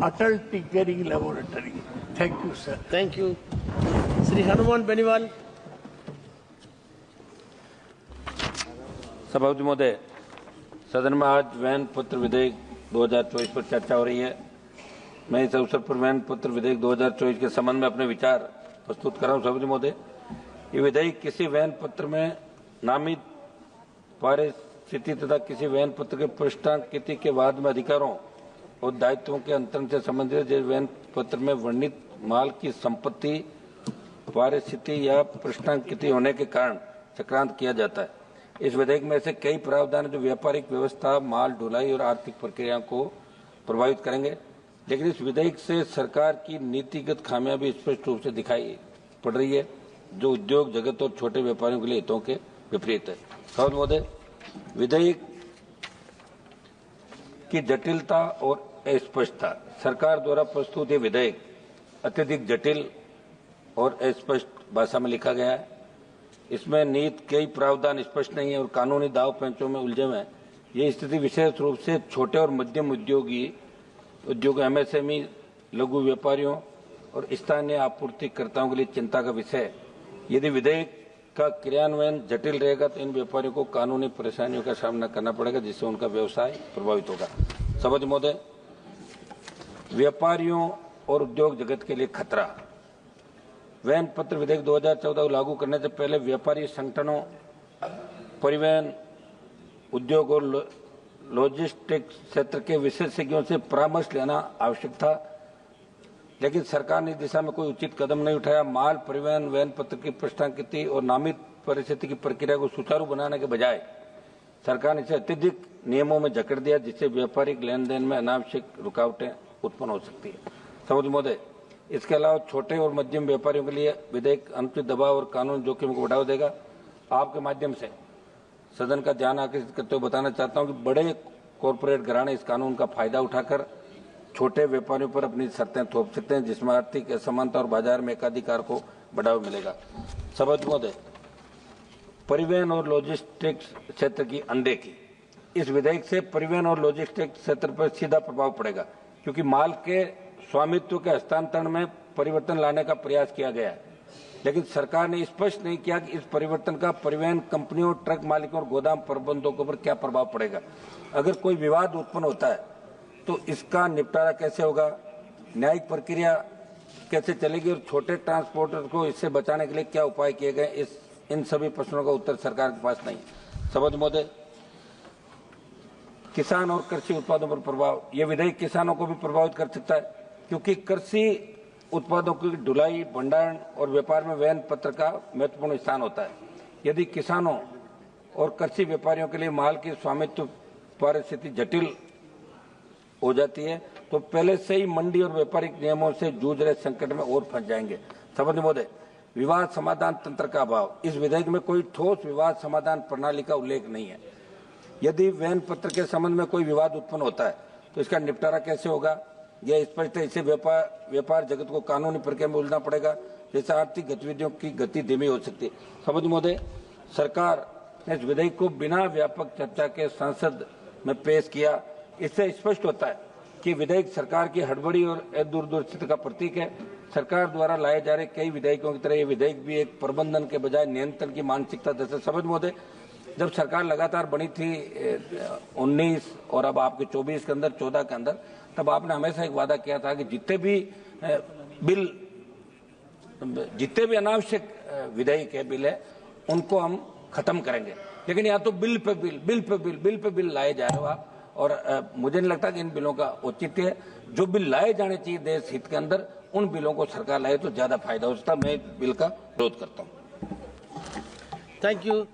Atal Tinkering Laboratory. Thank you, sir. Thank you. Sri Hanuman Beniwal. सभापति महोदय, सदन में आज वैन पत्र विधेयक 2024 पर चर्चा हो रही है। मैं इस अवसर पर वैन पत्र विधेयक 2024 के संबंध में अपने विचार प्रस्तुत कर रहा हूं। सभापति महोदय, ये विधेयक किसी वैन पत्र में नामित पारिस्थिति तथा किसी वैन पत्र के पृष्ठांकित के बाद में अधिकारों और दायित्वों के अंतरण से संबंधित है। वैन पत्र में वर्णित माल की संपत्ति पारिस्थिति या पृष्ठांकित होने के कारण चक्रांत किया जाता है। इस विधेयक में से कई प्रावधान जो व्यापारिक व्यवस्था, माल ढुलाई और आर्थिक प्रक्रिया को प्रभावित करेंगे, लेकिन इस विधेयक से सरकार की नीतिगत खामियां भी स्पष्ट रूप से दिखाई पड़ रही है, जो उद्योग जगत और छोटे व्यापारियों के लिए हितों के विपरीत है। सभापति महोदय, विधेयक की जटिलता और अस्पष्टता। सरकार द्वारा प्रस्तुत ये विधेयक अत्यधिक जटिल और अस्पष्ट भाषा में लिखा गया है। इसमें निहित कई प्रावधान स्पष्ट नहीं है और कानूनी दाव पेंचों में उलझे हुए हैं। ये स्थिति विशेष रूप से छोटे और मध्यम उद्योग एमएसएमई, लघु व्यापारियों और स्थानीय आपूर्तिकर्ताओं के लिए चिंता का विषय है। यदि विधेयक का क्रियान्वयन जटिल रहेगा तो इन व्यापारियों को कानूनी परेशानियों का सामना करना पड़ेगा, जिससे उनका व्यवसाय प्रभावित होगा। सभापति महोदय, व्यापारियों और उद्योग जगत के लिए खतरा। वैन पत्र विधेयक 2014 को लागू करने से पहले व्यापारी संगठनों, परिवहन उद्योग और लॉजिस्टिक्स क्षेत्र के विशेषज्ञों से परामर्श लेना आवश्यक था, लेकिन सरकार ने इस दिशा में कोई उचित कदम नहीं उठाया। माल परिवहन वैन पत्र की पृष्ठांकित और नामित परिस्थिति की प्रक्रिया को सुचारू बनाने के बजाय सरकार ने इसे अत्यधिक नियमों में जकड़ दिया, जिससे व्यापारिक लेन देन में अनावश्यक रुकावटें उत्पन्न हो सकती है। सभापति महोदय, इसके अलावा छोटे और मध्यम व्यापारियों के लिए विधेयक अनुचित दबाव और कानून जोखिम को बढ़ावा देगा। आपके माध्यम से सदन का ध्यान आकर्षित करते हुए बताना चाहता हूं कि बड़े कॉरपोरेट घराने इस कानून का फायदा उठाकर छोटे व्यापारियों पर अपनी शर्तें थोप सकते हैं, जिसमें आर्थिक असमानता और बाजार में एकाधिकार को बढ़ावा मिलेगा। सभापति महोदय, परिवहन और लॉजिस्टिक्स क्षेत्र की अनदेखी। इस विधेयक से परिवहन और लॉजिस्टिक्स क्षेत्र पर सीधा प्रभाव पड़ेगा, क्योंकि माल के स्वामित्व के हस्तांतरण में परिवर्तन लाने का प्रयास किया गया है, लेकिन सरकार ने स्पष्ट नहीं किया कि इस परिवर्तन का परिवहन कंपनियों, ट्रक मालिकों और गोदाम प्रबंधकों पर क्या प्रभाव पड़ेगा। अगर कोई विवाद उत्पन्न होता है तो इसका निपटारा कैसे होगा, न्यायिक प्रक्रिया कैसे चलेगी और छोटे ट्रांसपोर्टर को इससे बचाने के लिए क्या उपाय किए गए, इन सभी प्रश्नों का उत्तर सरकार के पास नहीं। सभापति महोदय, किसान और कृषि उत्पादों पर प्रभाव। यह विधेयक किसानों को भी प्रभावित कर सकता है, क्योंकि कृषि उत्पादों की ढुलाई, भंडारण और व्यापार में वैन पत्र का महत्वपूर्ण स्थान होता है। यदि किसानों और कृषि व्यापारियों के लिए माल की स्वामित्व परिस्थिति जटिल हो जाती है तो पहले से ही मंडी और व्यापारिक नियमों से जूझ रहे संकट में और फंस जाएंगे। सभापति महोदय, विवाद समाधान तंत्र का अभाव। इस विधेयक में कोई ठोस विवाद समाधान प्रणाली का उल्लेख नहीं है। यदि वैन पत्र के संबंध में कोई विवाद उत्पन्न होता है तो इसका निपटारा कैसे होगा, यह स्पष्ट है। इससे व्यापार जगत को कानूनी प्रक्रिया में उलझना पड़ेगा, जिससे आर्थिक गतिविधियों की गति धीमी हो सकती है। सभापति महोदय, सरकार ने इस विधेयक को बिना व्यापक चर्चा के संसद में पेश किया। इससे स्पष्ट होता है कि विधेयक सरकार की हड़बड़ी और दूरदर्शिता का प्रतीक है। सरकार द्वारा लाए जा रहे कई विधेयकों की तरह ये विधेयक भी एक प्रबंधन के बजाय नियंत्रण की मानसिकता दर्शाता है। सभापति महोदय, जब सरकार लगातार बनी थी 19 और अब आपके 24 के अंदर, 14 के अंदर, तब आपने हमेशा एक वादा किया था कि जितने भी अनावश्यक विधेयक है, बिल है, उनको हम खत्म करेंगे। लेकिन या तो बिल पे बिल लाए जा रहे हो आप, और मुझे नहीं लगता कि इन बिलों का औचित्य है। जो बिल लाए जाने चाहिए देश हित के अंदर, उन बिलों को सरकार लाए तो ज्यादा फायदा हो सकता है। मैं बिल का विरोध करता हूँ। Thank you.